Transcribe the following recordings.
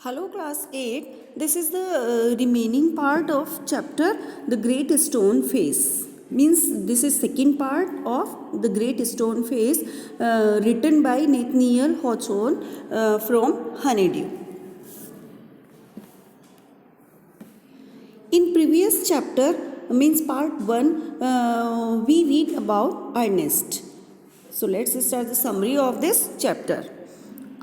Hello class 8, this is the remaining part of chapter The Great Stone Face. Means this is second part of The Great Stone Face written by Nathaniel Hawthorne from Honeydew. In previous chapter, means part 1, we read about Ernest. So let's start the summary of this chapter.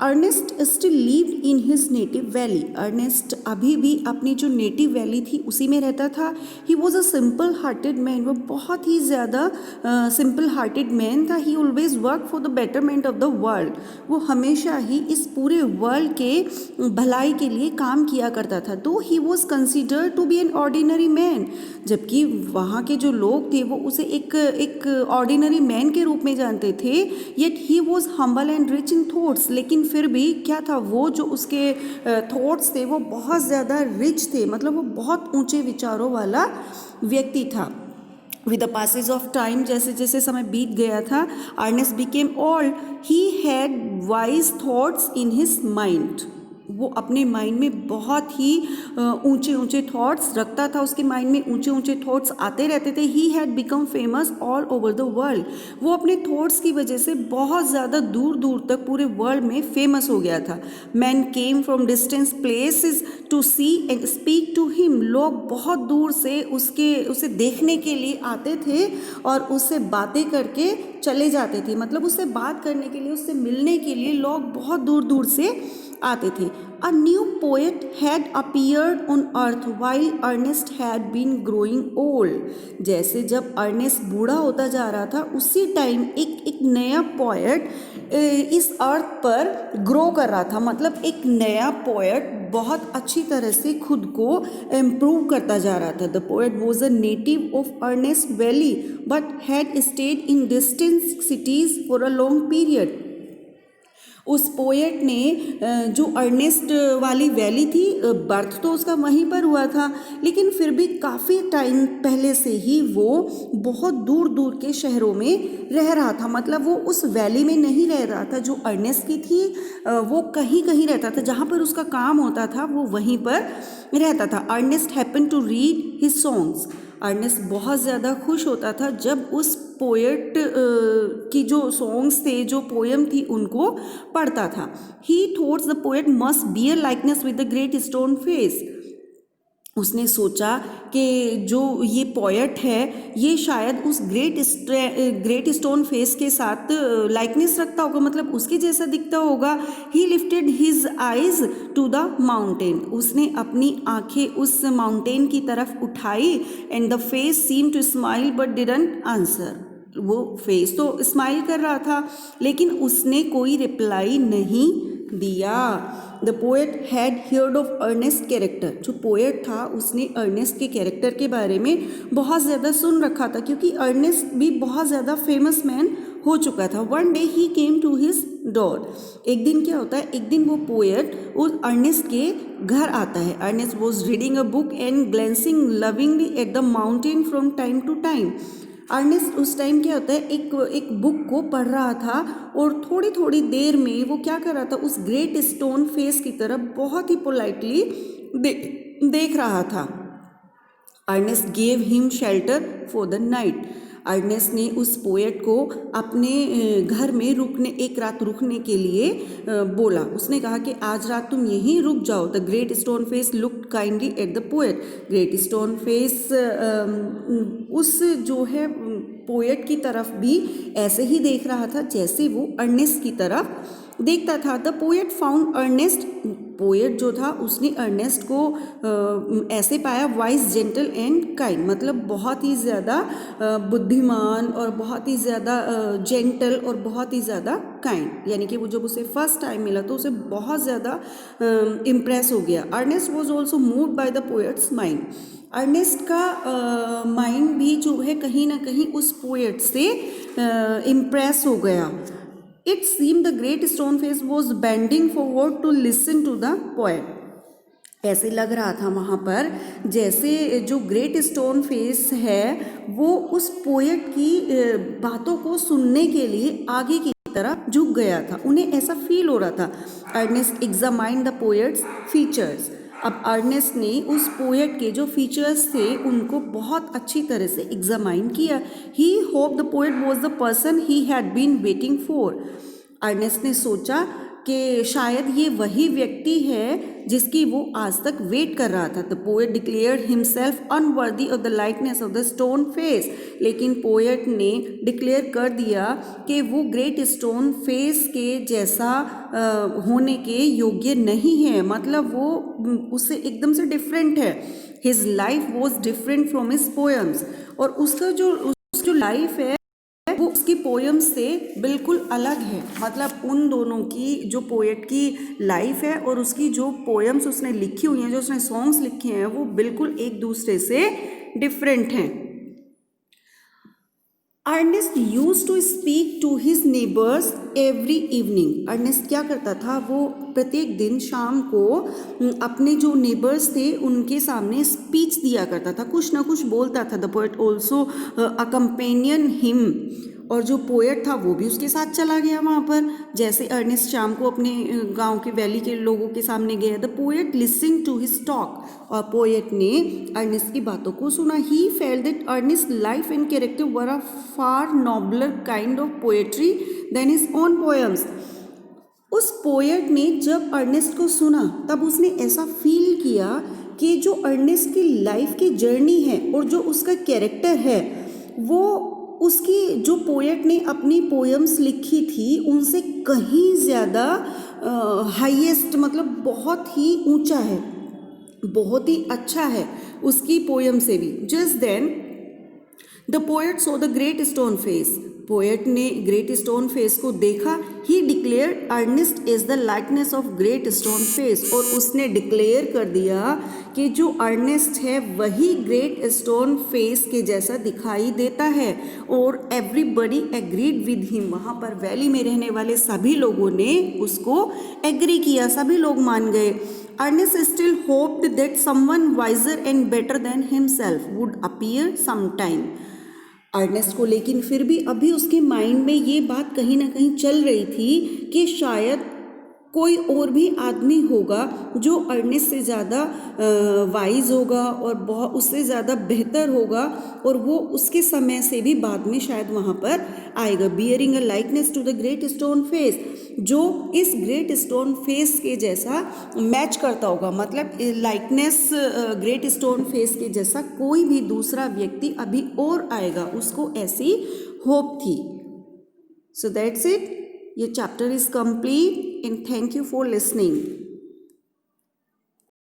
Ernest still lived in his native valley. Ernest अभी भी अपनी जो native valley थी उसी में रहता था. He was a simple hearted man. वो बहुत ही ज़्यादा सिंपल हार्टेड मैन था. ही always work for the betterment of the world. वो हमेशा ही इस पूरे वर्ल्ड के भलाई के लिए काम किया करता था. दो he was considered to be an ordinary man. जबकि वहाँ के जो लोग थे वो उसे एक ऑर्डिनरी मैन के रूप में जानते थे. Yet he was humble and rich in thoughts. लेकिन फिर भी क्या था, वो जो उसके थॉट्स थे वो बहुत ज़्यादा रिच थे. मतलब वो बहुत ऊंचे विचारों वाला व्यक्ति था. With the passage of time, जैसे जैसे समय बीत गया था, Ernest became old. He had wise thoughts in his mind. वो अपने माइंड में बहुत ही ऊंचे ऊंचे थॉट्स रखता था. उसके माइंड में ऊंचे ऊंचे थॉट्स आते रहते थे. He had become famous all over the world. वो अपने थॉट्स की वजह से बहुत ज़्यादा दूर दूर तक पूरे वर्ल्ड में फेमस हो गया था. Man came from distance places to see and speak to him. लोग बहुत दूर से उसे देखने के लिए आते थे और उससे बातें करके चले जाते थे. मतलब उससे बात करने के लिए, उससे मिलने के लिए लोग बहुत दूर दूर से आते थे. A new poet had appeared on earth while Ernest had been growing old. जैसे जब अर्नेस्ट बूढ़ा होता जा रहा था उसी टाइम एक नया पोएट इस अर्थ पर ग्रो कर रहा था. मतलब एक नया पोएट बहुत अच्छी तरह से खुद को इम्प्रूव करता जा रहा था. The poet was a native of Ernest valley but had stayed in distant cities for a long period. उस पोएट ने जो अर्नेस्ट वाली वैली थी, बर्थ तो उसका वहीं पर हुआ था, लेकिन फिर भी काफ़ी टाइम पहले से ही वो बहुत दूर दूर के शहरों में रह रहा था. मतलब वो उस वैली में नहीं रह रहा था जो अर्नेस्ट की थी. वो कहीं कहीं रहता था. जहाँ पर उसका काम होता था वो वहीं पर रहता था. Ernest happen to read his songs. Ernest बहुत ज़्यादा खुश होता था जब उस पोएट की जो सॉन्ग्स थे, जो पोएम थी, उनको पढ़ता था. He thoughts the poet must bear likeness with the great stone Face. उसने सोचा कि जो ये पोएट है ये शायद उस ग्रेट स्टोन फेस के साथ लाइकनेस रखता होगा, मतलब उसके जैसा दिखता होगा. He lifted his eyes to the mountain. उसने अपनी आंखें उस माउंटेन की तरफ उठाई. And the face seem to smile but didn't answer. वो फेस तो स्माइल कर रहा था लेकिन उसने कोई रिप्लाई नहीं दिया. The poet had heard of Ernest character. जो पोएट था उसने अर्नेस्ट के कैरेक्टर के बारे में बहुत ज़्यादा सुन रखा था क्योंकि अर्नेस्ट भी बहुत ज़्यादा फेमस मैन हो चुका था. One day he came to his door. एक दिन क्या होता है, एक दिन वो पोएट उस अर्नेस्ट के घर आता है. Ernest was reading a book and glancing lovingly at the mountain from time to time. Ernest उस टाइम क्या होता है, एक बुक को पढ़ रहा था और थोड़ी थोड़ी देर में वो क्या कर रहा था, उस ग्रेट स्टोन फेस की तरफ बहुत ही पोलाइटली देख रहा था. Ernest gave him shelter for the night. Ernest ने उस पोएट को अपने घर में एक रात रुकने के लिए बोला. उसने कहा कि आज रात तुम यहीं रुक जाओ. The great stone face looked kindly at the poet. Great stone face उस जो है पोएट की तरफ भी ऐसे ही देख रहा था जैसे वो अर्नेस्ट की तरफ देखता था. The poet found Ernest. Poet जो था उसने अर्नेस्ट को ऐसे पाया, वाइज, जेंटल एंड काइंड. मतलब बहुत ही ज़्यादा बुद्धिमान और बहुत ही ज़्यादा जेंटल और बहुत ही ज़्यादा काइंड. यानी कि वो जब उसे फर्स्ट टाइम मिला तो उसे बहुत ज़्यादा इम्प्रेस हो गया. Ernest was also moved by the poet's mind. Ernest का माइंड भी जो है कहीं ना कहीं उस पोएट से इम्प्रेस हो गया. It seemed the great stone face was bending forward to listen to the poet. ऐसे लग रहा था वहाँ पर जैसे जो ग्रेट स्टोन फेस है वो उस पोएट की बातों को सुनने के लिए आगे की तरफ झुक गया था, उन्हें ऐसा फील हो रहा था। Ernest examined the poet's features. अब अर्नेस्ट ने उस पोएट के जो फीचर्स थे उनको बहुत अच्छी तरह से एग्जामाइन किया। He hoped the poet was the person he had been waiting for. Ernest ने सोचा कि शायद ये वही व्यक्ति है जिसकी वो आज तक वेट कर रहा था। The poet declared himself unworthy of the likeness of the stone face. लेकिन पोएट ने डिक्लेयर कर दिया कि वो ग्रेट स्टोन फेस के जैसा होने के योग्य नहीं है, मतलब वो उससे एकदम से डिफरेंट है। His life was different from his poems. और उसका जो लाइफ है वो उसकी पोएम्स से बिल्कुल अलग है। मतलब उन दोनों की जो पोएट की लाइफ है और उसकी जो पोएम्स उसने लिखी हुई हैं, जो उसने सॉन्ग्स लिखे हैं, वो बिल्कुल एक दूसरे से डिफरेंट हैं। Ernest use to speak to his neighbours every evening. Ernest क्या करता था, वो प्रत्येक दिन शाम को अपने जो नेबर्स थे उनके सामने स्पीच दिया करता था, कुछ ना कुछ बोलता था। The poet also accompanied him. और जो पोएट था वो भी उसके साथ चला गया वहाँ पर। जैसे अर्नेस्ट शाम को अपने गांव के वैली के लोगों के सामने गया। The poet listening to his talk. और पोएट ने अर्नेस्ट की बातों को सुना। He felt that Ernest life and character were a far nobler kind of poetry than his own poems. उस पोएट ने जब अर्नेस्ट को सुना तब उसने ऐसा फील किया कि जो अर्नेस्ट की लाइफ की जर्नी है और जो उसका कैरेक्टर है वो उसकी जो पोएट ने अपनी पोएम्स लिखी थी उनसे कहीं ज़्यादा हाईएस्ट, मतलब बहुत ही ऊंचा है, बहुत ही अच्छा है उसकी पोएम से भी। Just then the poet saw the great stone Face. Poet ने ग्रेट स्टोन फेस को देखा। He declare Ernest is the likeness of Great stone Face. और उसने डिक्लेयर कर दिया कि जो अर्नेस्ट है वही ग्रेट स्टोन फेस के जैसा दिखाई देता है। और एवरीबडी एग्रीड विद हिम। वहाँ पर वैली में रहने वाले सभी लोगों ने उसको एग्री किया, सभी लोग मान गए। Ernest still hoped that someone wiser and better than himself would appear sometime. Ernest को लेकिन फिर भी अभी उसके माइंड में ये बात कहीं ना कहीं चल रही थी कि शायद कोई और भी आदमी होगा जो अर्नेस्ट से ज़्यादा वाइज होगा और बहुत उससे ज़्यादा बेहतर होगा और वो उसके समय से भी बाद में शायद वहाँ पर आएगा। Bearing a likeness to the great stone face, जो इस ग्रेट स्टोन फेस के जैसा मैच करता होगा। मतलब लाइकनेस ग्रेट स्टोन फेस के जैसा कोई भी दूसरा व्यक्ति अभी और आएगा, उसको ऐसी होप थी। So that's it. Your chapter is complete and thank you for listening.